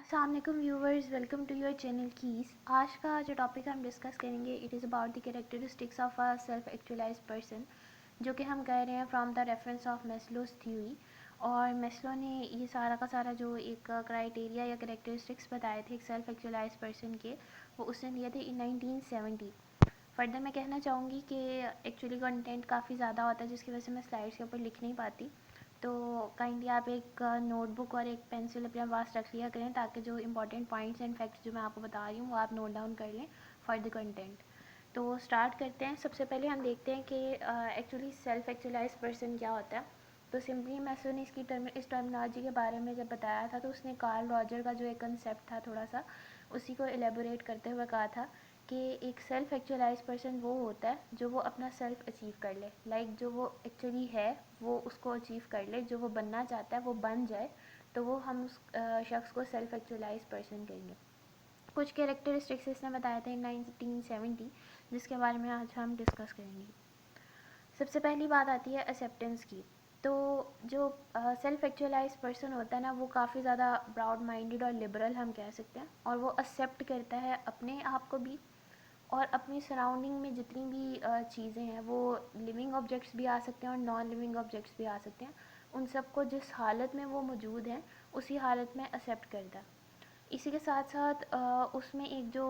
السلام علیکم viewers, welcome to your channel Keys. آج کا جو ٹاپک ہم ڈسکس کریں گے it is about the characteristics of a self actualize person, جو کہ ہم کہہ رہے ہیں from the reference of Maslow's theory. اور میسلو نے یہ سارا کا سارا جو ایک کرائٹیریا یا کریکٹرسٹکس بتائے تھے ایک سیلف ایکچولائز پرسن کے، وہ اس نے دیے تھے ان 1970. فردر میں کہنا چاہوں گی کہ ایکچولی کنٹینٹ کافی زیادہ ہوتا ہے جس کی وجہ سے میں سلائڈس کے اوپر لکھ نہیں پاتی، تو کائنڈلی آپ ایک نوٹ بک اور ایک پینسل اپنے پاس رکھ لیا کریں تاکہ جو امپورٹنٹ پوائنٹس اینڈ فیکٹس جو میں آپ کو بتا رہی ہوں وہ آپ نوٹ ڈاؤن کر لیں فار دی کنٹینٹ. تو اسٹارٹ کرتے ہیں. سب سے پہلے ہم دیکھتے ہیں کہ ایکچولی سیلف ایکچولائز پرسن کیا ہوتا ہے. تو سمپلی میسو نے اس ٹرمنالوجی کے بارے میں جب بتایا تھا تو اس نے کارل راجر کا جو ایک کنسیپٹ تھا تھوڑا سا اسی کو ایلیبوریٹ کرتے ہوئے کہا تھا کہ ایک سیلف ایکچولائز پرسن وہ ہوتا ہے جو وہ اپنا سیلف اچیو کر لے، جو وہ ایکچولی ہے وہ اس کو اچیو کر لے، جو وہ بننا چاہتا ہے وہ بن جائے، تو وہ ہم اس شخص کو سیلف ایکچولائز پرسن کہیں گے. کچھ کیریکٹرسٹکس اس نے بتایا تھا 1970 جس کے بارے میں آج ہم ڈسکس کریں گے. سب سے پہلی بات آتی ہے ایکسیپٹنس کی. تو جو سیلف ایکچولائز پرسن ہوتا ہے نا وہ کافی زیادہ براؤڈ مائنڈیڈ اور لبرل ہم کہہ سکتے ہیں، اور وہ ایکسیپٹ کرتا ہے اپنے آپ کو بھی اور اپنی سراؤنڈنگ میں جتنی بھی چیزیں ہیں، وہ لیونگ آبجیکٹس بھی آ سکتے ہیں اور نان لیونگ آبجیکٹس بھی آ سکتے ہیں، ان سب کو جس حالت میں وہ موجود ہیں اسی حالت میں ایکسیپٹ کرتا ہے. اسی کے ساتھ ساتھ اس میں ایک جو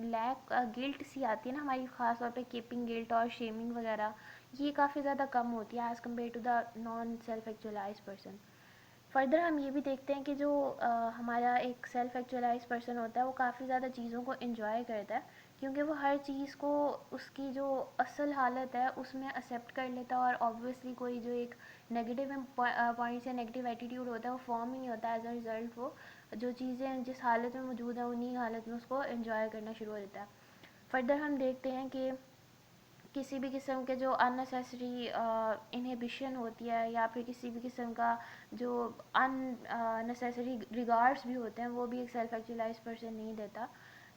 لیک گلٹ سی آتی ہے نا ہماری، خاص طور پہ کیپنگ گلٹ اور شیمنگ وغیرہ، یہ کافی زیادہ کم ہوتی ہے as compare to the non self actualize person. Further ہم یہ بھی دیکھتے ہیں کہ جو ہمارا ایک سیلف ایکچولائز پرسن ہوتا ہے وہ کافی زیادہ چیزوں کو انجوائے کرتا ہے، کیونکہ وہ ہر چیز کو اس کی جو اصل حالت ہے اس میں ایکسیپٹ کر لیتا ہے، اور آبویسلی کوئی جو ایک نگیٹیو پوائنٹس یا نگیٹیو ایٹیٹیوڈ ہوتا ہے وہ فارم ہی نہیں ہوتا. ایز اے ریزلٹ وہ جو چیزیں جس حالت میں موجود ہیں انہی حالت میں اس کو انجوائے کرنا شروع ہو دیتا ہے. فردر ہم دیکھتے ہیں کہ کسی بھی قسم کے جو ان نیسیسری انہیبیشن ہوتی ہے یا پھر کسی بھی قسم کا جو ان نیسیسری ریگارڈس بھی ہوتے ہیں وہ بھی ایک سیلف ایکچولائز پرسن نہیں دیتا.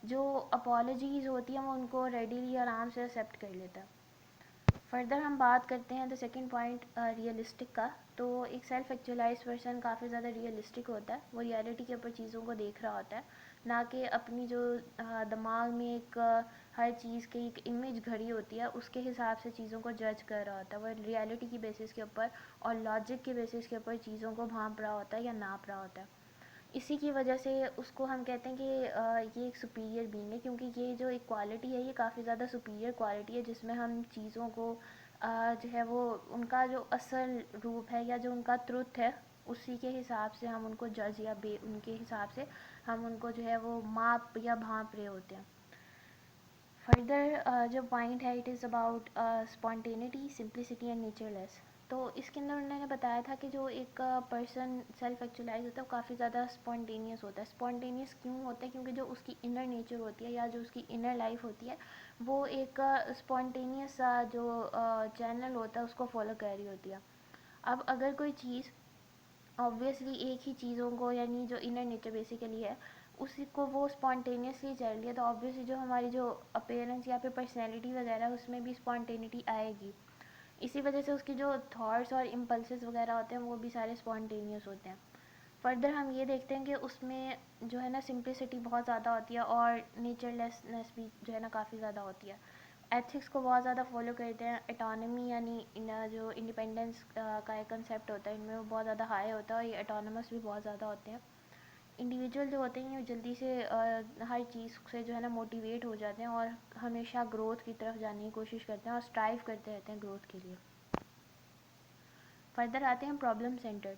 جو اپالوجیز ہوتی ہیں وہ ان کو ریڈیلی آرام سے ایکسیپٹ کر لیتا ہے. فردر ہم بات کرتے ہیں دا سیکنڈ پوائنٹ ریئلسٹک کا. تو ایک سیلف ایکچولائز پرسن کافی زیادہ ریئلسٹک ہوتا ہے، وہ ریئلٹی کے اوپر چیزوں کو دیکھ رہا ہوتا ہے، نہ کہ اپنی جو دماغ میں ایک ہر چیز کی ایک امیج گھڑی ہوتی ہے اس کے حساب سے چیزوں کو جج کر رہا ہوتا ہے. وہ ریئلٹی کی بیسس کے اوپر اور لاجک کے بیسس کے اوپر چیزوں کو بھانپ رہا ہوتا ہے یا ناپ رہا ہوتا ہے. اسی کی وجہ سے اس کو ہم کہتے ہیں کہ یہ ایک سپیریئر بینگ ہے، کیونکہ یہ جو ایک کوالٹی ہے یہ کافی زیادہ سپیریئر کوالٹی ہے جس میں ہم چیزوں کو جو ہے وہ ان کا جو اصل روپ ہے یا جو ان کا ٹروتھ ہے اسی کے حساب سے ہم ان کو جج یا ان کے حساب سے ہم ان کو جو ہے وہ ماپ یا بھانپ رہے ہوتے ہیں. فردر جو پوائنٹ ہے it is about spontaneity, simplicity and nature less. تو اس کے اندر انہوں نے بتایا تھا کہ جو ایک پرسن سیلف ایکچولائز ہوتا ہے وہ کافی زیادہ اسپونٹینیس ہوتا ہے. اسپونٹینیس کیوں ہوتا ہے؟ کیونکہ جو اس کی انر نیچر ہوتی ہے یا جو اس کی انر لائف ہوتی ہے وہ ایک اسپونٹینیس جو چینل ہوتا ہے اس کو فالو کر رہی ہوتی ہے. اب اگر کوئی چیز آبویسلی ایک ہی چیزوں کو یعنی جو انر نیچر بیسیکلی ہے اسی کو وہ اسپونٹینیسلی چل رہی ہے، تو آبویسلی جو ہماری جو اپیرنس یا پھر پرسنالٹی وغیرہ اس میں بھی اسپونٹینٹی آئے گی. اسی وجہ سے اس کی جو تھاٹس اور امپلسز وغیرہ ہوتے ہیں وہ بھی سارے اسپونٹینیس ہوتے ہیں. فردر ہم یہ دیکھتے ہیں کہ اس میں جو ہے نا سمپلسٹی بہت زیادہ ہوتی ہے اور نیچر لیسنس بھی جو ہے نا کافی زیادہ ہوتی ہے. ایتھکس کو بہت زیادہ فالو کرتے ہیں. اٹانومی یعنی جو انڈیپینڈنس کا ایک کنسیپٹ ہوتا ہے ان میں وہ بہت زیادہ ہائی ہوتا ہے، اور یہ اٹانومس بھی بہت زیادہ ہوتے ہیں. انڈیویجول جو ہوتے ہیں وہ جلدی سے ہر چیز سے جو ہے نا موٹیویٹ ہو جاتے ہیں اور ہمیشہ گروتھ کی طرف جانے کی کوشش کرتے ہیں اور اسٹرائیو کرتے رہتے ہیں گروتھ کے لیے. فردر آتے ہیں پرابلم سینٹرڈ.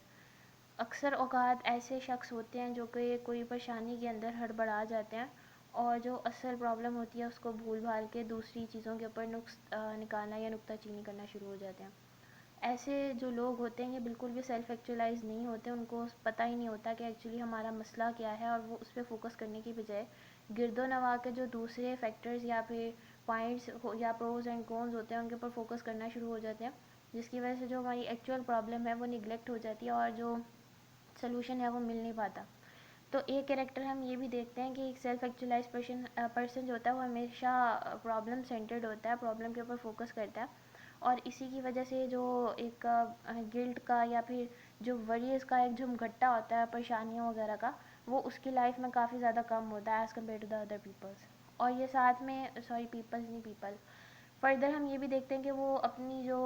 اکثر اوقات ایسے شخص ہوتے ہیں جو کہ کوئی پریشانی کے اندر ہڑبڑا جاتے ہیں اور جو اصل پرابلم ہوتی ہے اس کو بھول بھال کے دوسری چیزوں کے اوپر نقص نکالنا یا نکتہ چینی کرنا شروع ہو جاتے ہیں. ایسے جو لوگ ہوتے ہیں یہ بالکل بھی سیلف ایکچولائز نہیں ہوتے، ان کو پتہ ہی نہیں ہوتا کہ ایکچولی ہمارا مسئلہ کیا ہے، اور وہ اس پہ فوکس کرنے کی بجائے گرد و نواح کے جو دوسرے فیکٹرز یا پھر پوائنٹس یا پروز اینڈ کونز ہوتے ہیں ان کے اوپر فوکس کرنا شروع ہو جاتے ہیں، جس کی وجہ سے جو ہماری ایکچوئل پرابلم ہے وہ نگلیکٹ ہو جاتی ہے اور جو سلوشن ہے وہ مل نہیں پاتا. تو ایک کریکٹر ہم یہ بھی دیکھتے ہیں کہ ایک سیلف ایکچولائز پرسن جو ہوتا ہے وہ ہمیشہ پرابلم سینٹرڈ ہوتا ہے، پرابلم کے اوپر فوکس کرتا ہے، اور اسی کی وجہ سے جو ایک گلٹ کا یا پھر جو وریز کا ایک جھمگھٹا ہوتا ہے پریشانیوں وغیرہ کا، وہ اس کی لائف میں کافی زیادہ کم ہوتا ہے as compare to the other peoples. اور یہ ساتھ میں پیپلز نہیں پیپل، فردر ہم یہ بھی دیکھتے ہیں کہ وہ اپنی جو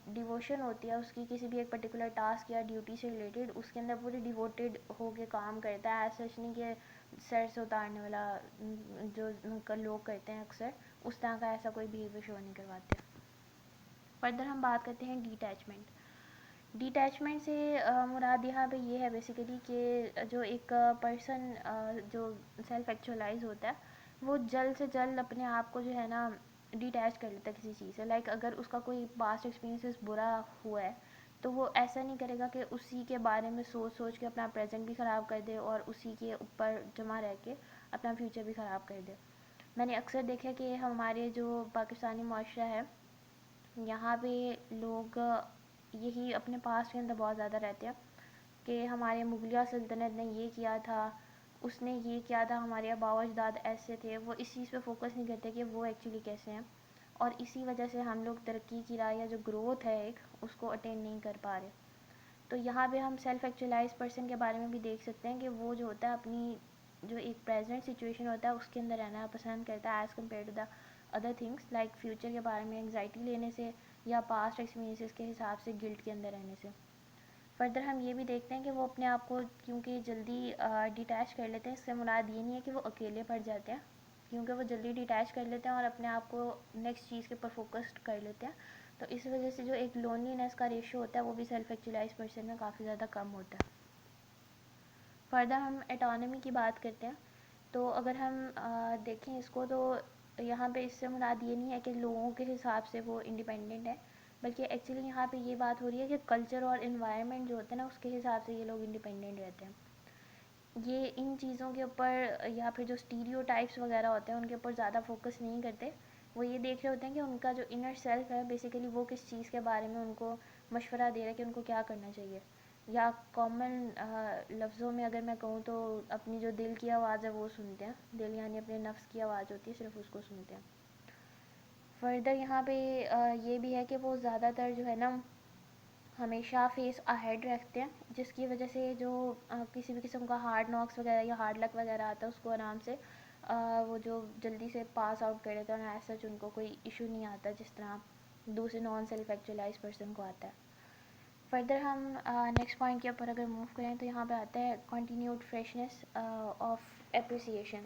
ڈیووشن ہوتی ہے اس کی کسی بھی ایک پرٹیکولر ٹاسک یا ڈیوٹی سے ریلیٹڈ، اس کے اندر پوری ڈیووٹیڈ ہو کے کام کرتا ہے. ایسا نہیں کہ سر سے اتارنے والا جو لوگ کرتے ہیں اکثر، اس طرح کا ایسا کوئی بیہیویئر شو نہیں کرواتے. فردر ہم بات کرتے ہیں ڈیٹیچمنٹ. ڈیٹیچمنٹ سے مراد یہاں پہ یہ ہے بیسیکلی کہ جو ایک پرسن جو سیلف ایکچولائز ہوتا ہے وہ جلد سے جلد اپنے آپ کو جو ہے نا ڈیٹیچ کر لیتا ہے کسی چیز سے. لائک اگر اس کا کوئی پاسٹ ایکسپیرینسز برا ہوا ہے تو وہ ایسا نہیں کرے گا کہ اسی کے بارے میں سوچ سوچ کے اپنا پریزنٹ بھی خراب کر دے اور اسی کے اوپر جمع رہ کے اپنا فیوچر بھی خراب کر دے. میں نے اکثر دیکھا کہ ہمارے جو پاکستانی معاشرہ ہے یہاں پہ لوگ یہی اپنے پاسٹ کے اندر بہت زیادہ رہتے ہیں کہ ہمارے مغلیہ سلطنت نے یہ کیا تھا، اس نے یہ کیا تھا، ہمارے آباء و اجداد ایسے تھے. وہ اس چیز پہ فوکس نہیں کرتے کہ وہ ایکچولی کیسے ہیں، اور اسی وجہ سے ہم لوگ ترقی کی راہ یا جو گروتھ ہے ایک اس کو اٹین نہیں کر پا رہے. تو یہاں پہ ہم سیلف ایکچولائز پرسن کے بارے میں بھی دیکھ سکتے ہیں کہ وہ جو ہوتا ہے اپنی جو ایک پریزنٹ سچویشن ہوتا ہے اس کے اندر رہنا پسند کرتا ہے as compare to the other things like future کے بارے میں انگزائٹی لینے سے یا پاسٹ ایکسپیرینسز کے حساب سے گلٹ کے اندر رہنے سے. فردر ہم یہ بھی دیکھتے ہیں کہ وہ اپنے آپ کو کیونکہ جلدی ڈیٹیچ کر لیتے ہیں، اس سے مراد یہ نہیں ہے کہ وہ اکیلے پڑ جاتے ہیں، کیونکہ وہ جلدی ڈیٹیچ کر لیتے ہیں اور اپنے آپ کو نیکسٹ چیز کے اوپر فوکسڈ کر لیتے ہیں. تو اس وجہ سے جو ایک لونلینس کا ریشو ہوتا ہے وہ بھی سیلف ایکچولائز پرسن میں کافی زیادہ کم ہوتا ہے. فردر ہم اٹانومی کی بات کرتے ہیں. تو اگر ہم دیکھیں اس کو تو یہاں پہ اس سے مراد یہ نہیں ہے کہ لوگوں کے حساب سے وہ انڈیپینڈنٹ ہے، بلکہ ایکچولی یہاں پہ یہ بات ہو رہی ہے کہ کلچر اور انوائرمنٹ جو ہوتا ہے نا اس کے حساب سے یہ لوگ انڈیپینڈنٹ رہتے ہیں. یہ ان چیزوں کے اوپر یا پھر جو اسٹیریو ٹائپس وغیرہ ہوتے ہیں ان کے اوپر زیادہ فوکس نہیں کرتے. وہ یہ دیکھ رہے ہوتے ہیں کہ ان کا جو انر سیلف ہے بیسیکلی وہ کس چیز کے بارے میں ان کو مشورہ دے رہا ہے کہ ان کو کیا کرنا چاہیے. یا کامن لفظوں میں اگر میں کہوں تو اپنی جو دل کی آواز ہے وہ سنتے ہیں. دل یعنی اپنے نفس کی آواز ہوتی ہے، صرف اس کو سنتے ہیں. فردر یہاں پہ یہ بھی ہے کہ وہ زیادہ تر جو ہے نا ہمیشہ فیس اہیڈ رکھتے ہیں، جس کی وجہ سے جو کسی بھی قسم کا ہارڈ ناکس وغیرہ یا ہارڈ لک وغیرہ آتا ہے اس کو آرام سے وہ جو جلدی سے پاس آؤٹ کر دیتے ہیں اور ایز سچ ان کو کوئی ایشو نہیں آتا جس طرح دوسرے نان سیلف ایکچولائز پرسن کو آتا ہے. فردر ہم نیکسٹ پوائنٹ کے اوپر اگر موو کریں تو یہاں پہ آتا ہے کنٹینیوڈ فریشنس آف اپریسیشن.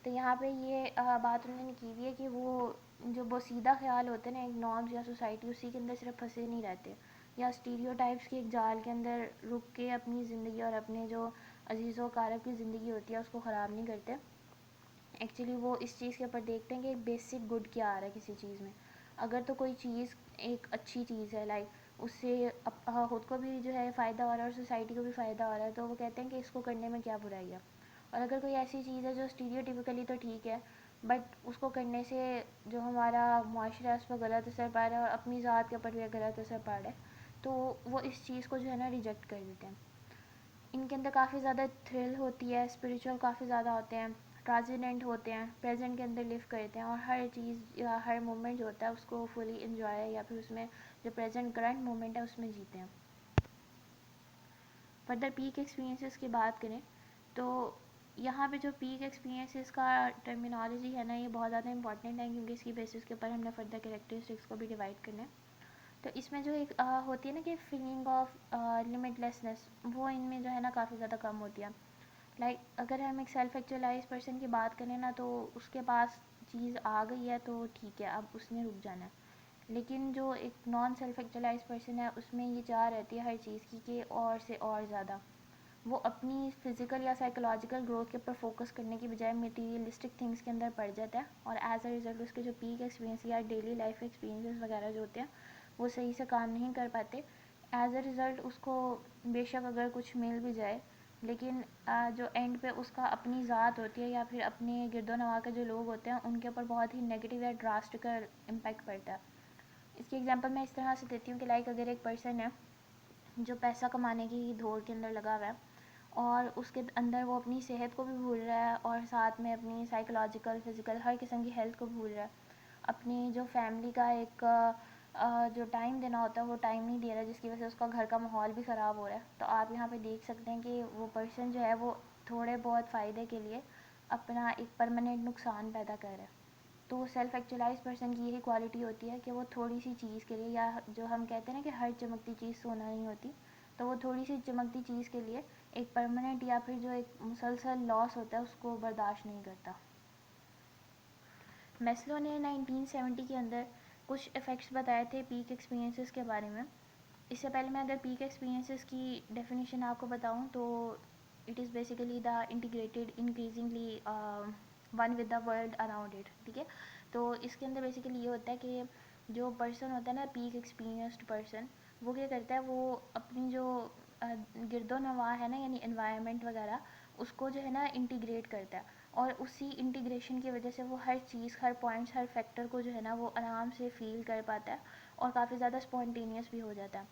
تو یہاں پہ یہ بات انہوں نے کی ہوئی ہے کہ وہ جو بوسیدہ خیال ہوتے ہیں نا ایک نارمز یا سوسائٹی، اسی کے اندر صرف پھنسے نہیں رہتے یا اسٹیریو ٹائپس کی ایک جال کے اندر رک کے اپنی زندگی اور اپنے جو عزیز و اقارب کی زندگی ہوتی ہے اس کو خراب نہیں کرتے. ایکچولی وہ اس چیز کے اوپر دیکھتے ہیں کہ بیسک گڈ کیا آ رہا ہے کسی چیز میں. اگر تو کوئی چیز ایک اچھی چیز ہے لائک اس سے خود کو بھی جو ہے فائدہ ہو رہا ہے اور سوسائٹی کو بھی فائدہ ہو رہا ہے تو وہ کہتے ہیں کہ اس کو کرنے میں کیا برائی ہے. اور اگر کوئی ایسی چیز ہے جو اسٹیریوٹیپیکلی تو ٹھیک ہے بٹ اس کو کرنے سے جو ہمارا معاشرہ ہے اس پر غلط اثر پڑ رہا ہے اور اپنی ذات کے اوپر بھی غلط اثر پڑ رہا ہے تو وہ اس چیز کو جو ہے نا ریجیکٹ کر دیتے ہیں. ان کے اندر کافی زیادہ تھرل ہوتی ہے، اسپریچول کافی زیادہ ہوتے ہیں، ٹرانسینڈنٹ ہوتے ہیں، پریزنٹ کے اندر لیو کرتے ہیں اور ہر چیز یا ہر مومنٹ جو ہوتا ہے اس کو فلی انجوائے یا پھر اس میں جو پریزنٹ کرنٹ مومنٹ ہے اس میں جیتے ہیں. فردر پیک ایکسپیرینسز کی بات کریں تو یہاں پہ جو پیک ایکسپیرینسز کا ٹرمینالوجی ہے نا یہ بہت زیادہ امپورٹنٹ ہے کیونکہ اس کی بیسس کے اوپر ہم نے فردر کریکٹرسٹکس کو بھی ڈیوائڈ کرنا ہے. تو اس میں جو ایک ہوتی ہے نا کہ فیلنگ آف لمٹ لیسنس وہ ان میں جو ہے نا کافی زیادہ کم ہوتی ہے. لائک اگر ہم ایک سیلف ایکچولائز پرسن کی بات کریں نا تو اس کے پاس چیز آ گئی ہے تو ٹھیک ہے اب اس نے رک جانا ہے. لیکن جو ایک نان سیلف ایکچولائز پرسن ہے اس میں یہ چاہ رہتی ہے ہر چیز کی کہ اور سے اور زیادہ. وہ اپنی فزیکل یا سائیکولوجیکل گروتھ کے اوپر فوکس کرنے کی بجائے میٹیریلسٹک تھنگس کے اندر پڑ جاتا ہے اور ایز اے ریزلٹ اس کے جو پیک ایکسپیرینس یا ڈیلی لائف ایکسپیرینسز وغیرہ جو ہوتے ہیں وہ صحیح سے کام نہیں کر پاتے. ایز اے ریزلٹ اس کو بے شک اگر کچھ مل بھی جائے لیکن جو اینڈ پہ اس کا اپنی ذات ہوتی ہے یا پھر اپنے گرد و نواح کے جو لوگ ہوتے ہیں ان کے اوپر بہت ہی نیگیٹو یا ڈراسٹیکل امپیکٹ پڑتا ہے. اس کی ایگزامپل میں اس طرح سے دیتی ہوں کہ لائک اگر ایک پرسن ہے جو پیسہ کمانے کی دوڑ کے اندر لگا ہوا ہے اور اس کے اندر وہ اپنی صحت کو بھی بھول رہا ہے اور ساتھ میں اپنی سائیکولوجیکل فزیکل ہر قسم کی ہیلتھ کو بھول رہا ہے، اپنی جو فیملی کا ایک جو ٹائم دینا ہوتا ہے وہ ٹائم نہیں دے رہا، جس کی وجہ سے اس کا گھر کا ماحول بھی خراب ہو رہا ہے. تو آپ یہاں پہ دیکھ سکتے ہیں کہ وہ پرسن جو ہے وہ تھوڑے بہت فائدے کے لیے اپنا ایک پرماننٹ نقصان پیدا کر رہا ہے. تو سیلف ایکچولائز پرسن کی یہی کوالٹی ہوتی ہے کہ وہ تھوڑی سی چیز کے لیے، یا جو ہم کہتے ہیں نا کہ ہر چمکتی چیز سونا نہیں ہوتی، تو وہ تھوڑی سی چمکتی چیز کے لیے ایک پرماننٹ یا پھر جو ایک مسلسل لاس ہوتا ہے اس کو برداشت نہیں کرتا. میسلو نے 1970 کے اندر کچھ افیکٹس بتائے تھے پیک ایکسپیرینسز کے بارے میں. اس سے پہلے میں اگر پیک ایکسپیرینسز کی ڈیفینیشن آپ کو بتاؤں تو it is basically the integrated increasingly one with the world around it. ٹھیک ہے، تو اس کے اندر بیسیکلی یہ ہوتا ہے کہ جو پرسن ہوتا ہے نا پیک ایکسپیرینسڈ پرسن، وہ کیا کرتا ہے، وہ اپنی جو گرد و نواح ہے نا، یعنی انوائرمنٹ وغیرہ، اس کو جو ہے نا انٹیگریٹ کرتا ہے، اور اسی انٹیگریشن کی وجہ سے وہ ہر چیز، ہر پوائنٹس، ہر فیکٹر کو جو ہے نا وہ آرام سے فیل کر پاتا ہے اور کافی زیادہ اسپونٹینیس بھی ہو جاتا ہے.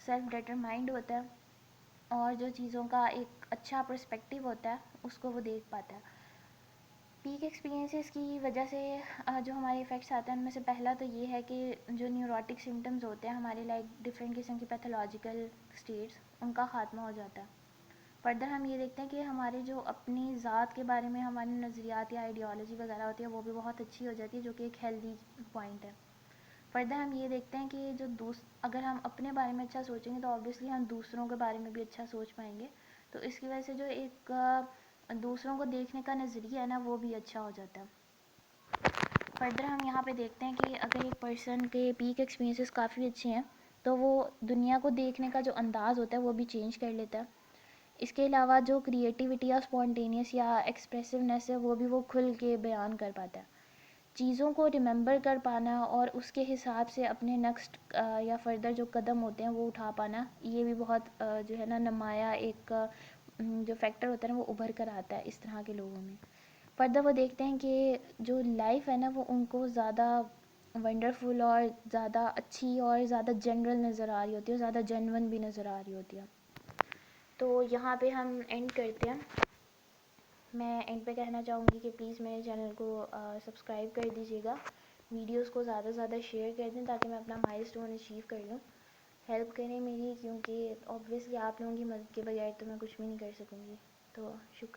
سیلف ڈیٹرمائنڈ ہوتا ہے اور جو چیزوں کا ایک اچھا پرسپیکٹیو ہوتا ہے اس کو وہ دیکھ پاتا ہے. پیک ایکسپیرینسز کی وجہ سے جو ہمارے افیکٹس آتے ہیں ان میں سے پہلا تو یہ ہے کہ جو نیوروٹک سمٹمز ہوتے ہیں ہمارے، لائک ڈفرینٹ قسم کی پیتھولوجیکل اسٹیٹس، ان کا خاتمہ ہو جاتا ہے. فردر ہم یہ دیکھتے ہیں کہ ہمارے جو اپنی ذات کے بارے میں ہماری نظریات یا آئیڈیالوجی وغیرہ ہوتی ہے وہ بھی بہت اچھی ہو جاتی ہے، جو کہ ایک ہیلدی پوائنٹ ہے. فردر ہم یہ دیکھتے ہیں کہ جو اگر ہم اپنے بارے میں اچھا سوچیں گے تو آبویسلی ہم دوسروں کے بارے میں بھی اچھا سوچ پائیں گے. تو اس کی وجہ سے جو ایک دوسروں کو دیکھنے کا نظریہ ہے نا وہ بھی اچھا ہو جاتا ہے. فردر ہم یہاں پہ دیکھتے ہیں کہ اگر ایک پرسن کے پیک ایکسپیرینسز کافی اچھے ہیں تو وہ دنیا کو دیکھنے کا جو انداز ہوتا ہے وہ بھی چینج کر لیتا ہے. اس کے علاوہ جو کریٹیوٹی یا اسپونٹینیس یا ایکسپریسونیس ہے وہ بھی وہ کھل کے بیان کر پاتا ہے. چیزوں کو ریممبر کر پانا اور اس کے حساب سے اپنے نیکسٹ یا فردر جو قدم ہوتے ہیں وہ اٹھا پانا، یہ بھی بہت جو ہے نا نمایاں ایک جو فیکٹر ہوتا ہے نا وہ ابھر کر آتا ہے اس طرح کے لوگوں میں. فردر وہ دیکھتے ہیں کہ جو لائف ہے نا وہ ان کو زیادہ ونڈرفل اور زیادہ اچھی اور زیادہ جنرل نظر آ رہی ہوتی ہے، اور زیادہ جینون بھی نظر آ رہی ہوتی ہے. تو یہاں پہ ہم اینڈ کرتے ہیں. میں اینڈ پہ کہنا چاہوں گی کہ پلیز میرے چینل کو سبسکرائب کر دیجیے گا، ویڈیوز کو زیادہ سے زیادہ شیئر کر دیں تاکہ میں اپنا مائل اسٹون اچیو کر لوں. ہیلپ کریں میری، کیونکہ اوبویسلی آپ لوگوں کی مدد کے بغیر تو میں کچھ بھی نہیں کر سکوں گی. تو شکریہ.